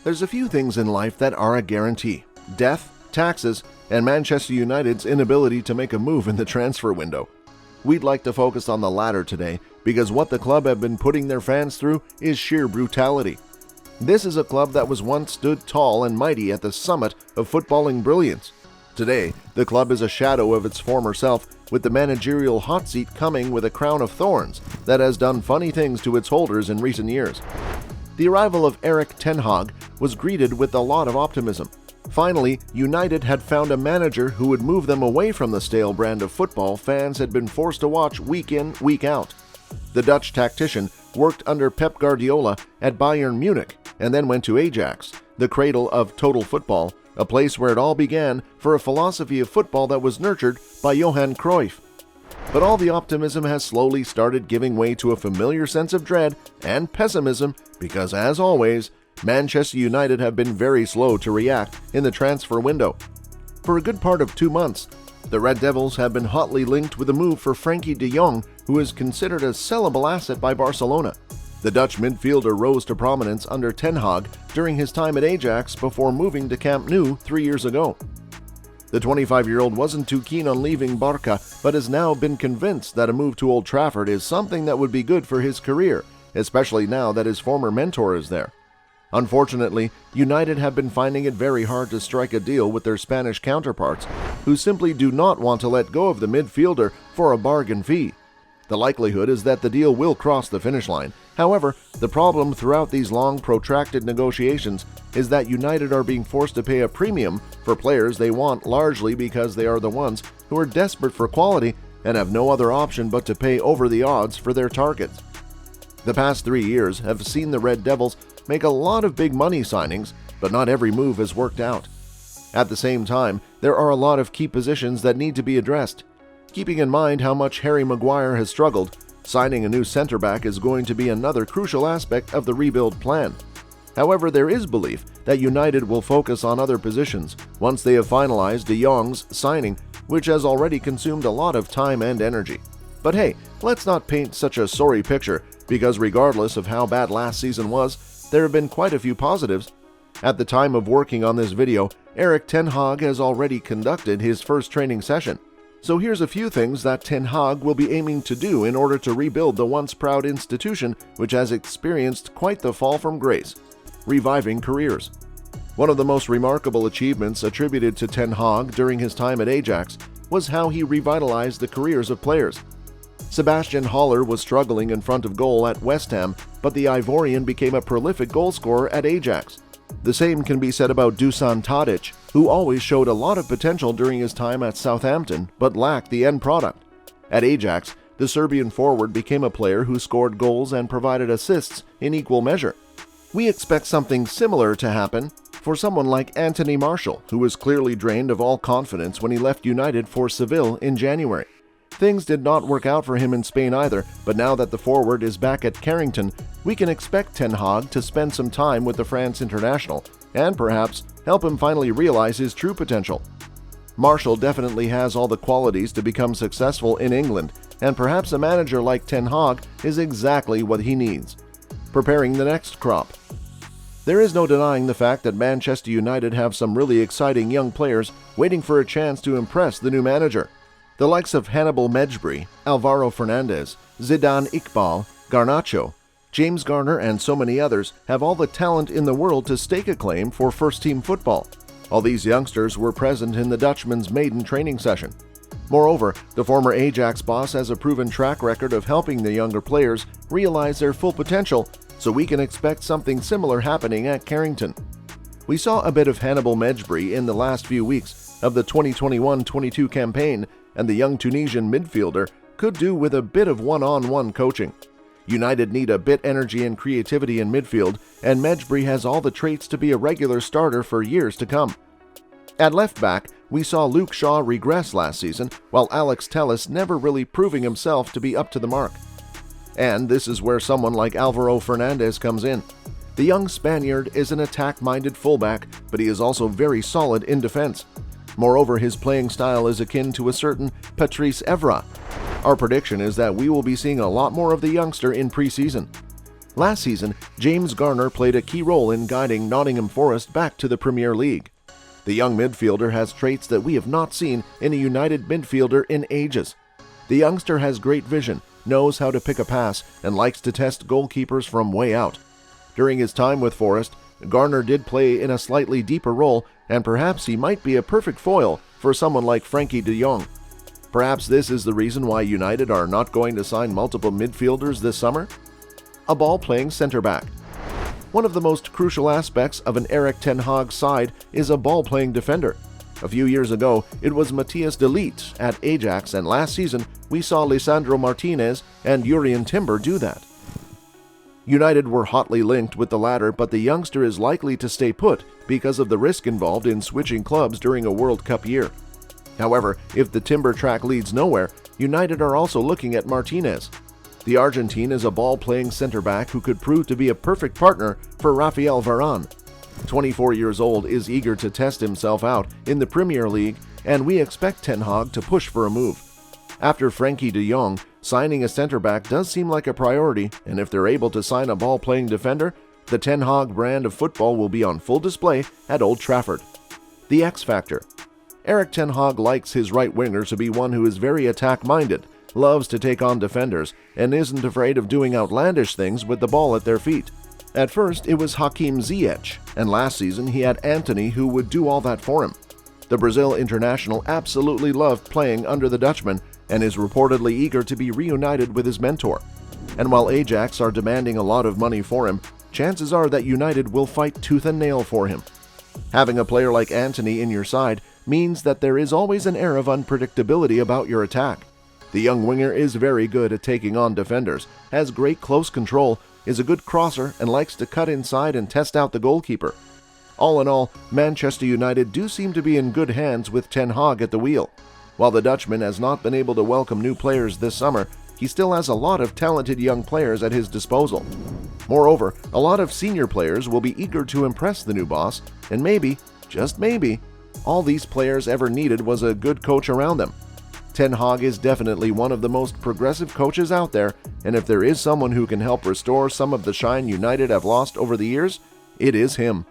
There's a few things in life that are a guarantee: death, taxes, and Manchester United's inability to make a move in the transfer window. We'd like to focus on the latter today because what the club have been putting their fans through is sheer brutality. This is a club that was once stood tall and mighty at the summit of footballing brilliance. Today, the club is a shadow of its former self, with the managerial hot seat coming with a crown of thorns that has done funny things to its holders in recent years. The arrival of Erik Ten Hag was greeted with a lot of optimism. Finally, United had found a manager who would move them away from the stale brand of football fans had been forced to watch week in, week out. The Dutch tactician worked under Pep Guardiola at Bayern Munich and then went to Ajax, the cradle of total football, a place where it all began for a philosophy of football that was nurtured by Johan Cruyff. But all the optimism has slowly started giving way to a familiar sense of dread and pessimism because, as always, Manchester United have been very slow to react in the transfer window. For a good part of 2 months, the Red Devils have been hotly linked with a move for Frenkie de Jong, who is considered a sellable asset by Barcelona. The Dutch midfielder rose to prominence under Ten Hag during his time at Ajax before moving to Camp Nou 3 years ago. The 25-year-old wasn't too keen on leaving Barca, but has now been convinced that a move to Old Trafford is something that would be good for his career, especially now that his former mentor is there. Unfortunately, United have been finding it very hard to strike a deal with their Spanish counterparts, who simply do not want to let go of the midfielder for a bargain fee. The likelihood is that the deal will cross the finish line. However, the problem throughout these long, protracted negotiations is that United are being forced to pay a premium for players they want, largely because they are the ones who are desperate for quality and have no other option but to pay over the odds for their targets. The past 3 years have seen the Red Devils make a lot of big money signings, but not every move has worked out. At the same time, there are a lot of key positions that need to be addressed. Keeping in mind how much Harry Maguire has struggled, signing a new centreback is going to be another crucial aspect of the rebuild plan. However, there is belief that United will focus on other positions once they have finalized de Jong's signing, which has already consumed a lot of time and energy. But hey, let's not paint such a sorry picture, because regardless of how bad last season was, there have been quite a few positives. At the time of working on this video, Erik Ten Hag has already conducted his first training session. So here's a few things that Ten Hag will be aiming to do in order to rebuild the once proud institution which has experienced quite the fall from grace: reviving careers. One of the most remarkable achievements attributed to Ten Hag during his time at Ajax was how he revitalized the careers of players. Sebastian Haller was struggling in front of goal at West Ham, but the Ivorian became a prolific goalscorer at Ajax. The same can be said about Dusan Tadic, who always showed a lot of potential during his time at Southampton, but lacked the end product. At Ajax, the Serbian forward became a player who scored goals and provided assists in equal measure. We expect something similar to happen for someone like Anthony Martial, who was clearly drained of all confidence when he left United for Seville in January. Things did not work out for him in Spain either, but now that the forward is back at Carrington, we can expect Ten Hag to spend some time with the France international and perhaps help him finally realize his true potential. Martial definitely has all the qualities to become successful in England, and perhaps a manager like Ten Hag is exactly what he needs. Preparing the next crop. There is no denying the fact that Manchester United have some really exciting young players waiting for a chance to impress the new manager. The likes of Hannibal Mejbri, Alvaro Fernandez, Zidane Iqbal, Garnacho, James Garner, and so many others have all the talent in the world to stake a claim for first-team football. All these youngsters were present in the Dutchman's maiden training session. Moreover, the former Ajax boss has a proven track record of helping the younger players realize their full potential, so we can expect something similar happening at Carrington. We saw a bit of Hannibal Mejbri in the last few weeks of the 2021-22 campaign, and the young Tunisian midfielder could do with a bit of one-on-one coaching. United need a bit energy and creativity in midfield, and Mejbri has all the traits to be a regular starter for years to come. At left back, we saw Luke Shaw regress last season, while Alex Telles never really proving himself to be up to the mark. And this is where someone like Alvaro Fernandez comes in. The young Spaniard is an attack-minded fullback, but he is also very solid in defense. Moreover, his playing style is akin to a certain Patrice Evra. Our prediction is that we will be seeing a lot more of the youngster in preseason. Last season, James Garner played a key role in guiding Nottingham Forest back to the Premier League. The young midfielder has traits that we have not seen in a United midfielder in ages. The youngster has great vision, knows how to pick a pass, and likes to test goalkeepers from way out. During his time with Forest, Garner did play in a slightly deeper role, and perhaps he might be a perfect foil for someone like Frankie de Jong. Perhaps this is the reason why United are not going to sign multiple midfielders this summer? A ball-playing centre-back. One of the most crucial aspects of an Erik Ten Hag side is a ball-playing defender. A few years ago, it was Matthias de Ligt at Ajax, and last season we saw Lisandro Martinez and Jurrien Timber do that. United were hotly linked with the latter, but the youngster is likely to stay put because of the risk involved in switching clubs during a World Cup year. However, if the Timber track leads nowhere, United are also looking at Martinez. The Argentine is a ball-playing centre-back who could prove to be a perfect partner for Rafael Varane. 24 years old, is eager to test himself out in the Premier League, and we expect Ten Hag to push for a move. After Frankie de Jong, signing a centre-back does seem like a priority, and if they're able to sign a ball-playing defender, the Ten Hag brand of football will be on full display at Old Trafford. The X-Factor. Erik Ten Hag likes his right winger to be one who is very attack-minded, loves to take on defenders, and isn't afraid of doing outlandish things with the ball at their feet. At first, it was Hakim Ziyech, and last season he had Antony who would do all that for him. The Brazil international absolutely loved playing under the Dutchman and is reportedly eager to be reunited with his mentor. And while Ajax are demanding a lot of money for him, chances are that United will fight tooth and nail for him. Having a player like Antony in your side means that there is always an air of unpredictability about your attack. The young winger is very good at taking on defenders, has great close control, is a good crosser, and likes to cut inside and test out the goalkeeper. All in all, Manchester United do seem to be in good hands with Ten Hag at the wheel. While the Dutchman has not been able to welcome new players this summer, he still has a lot of talented young players at his disposal. Moreover, a lot of senior players will be eager to impress the new boss, and maybe, just maybe, all these players ever needed was a good coach around them. Ten Hag is definitely one of the most progressive coaches out there, and if there is someone who can help restore some of the shine United have lost over the years, it is him.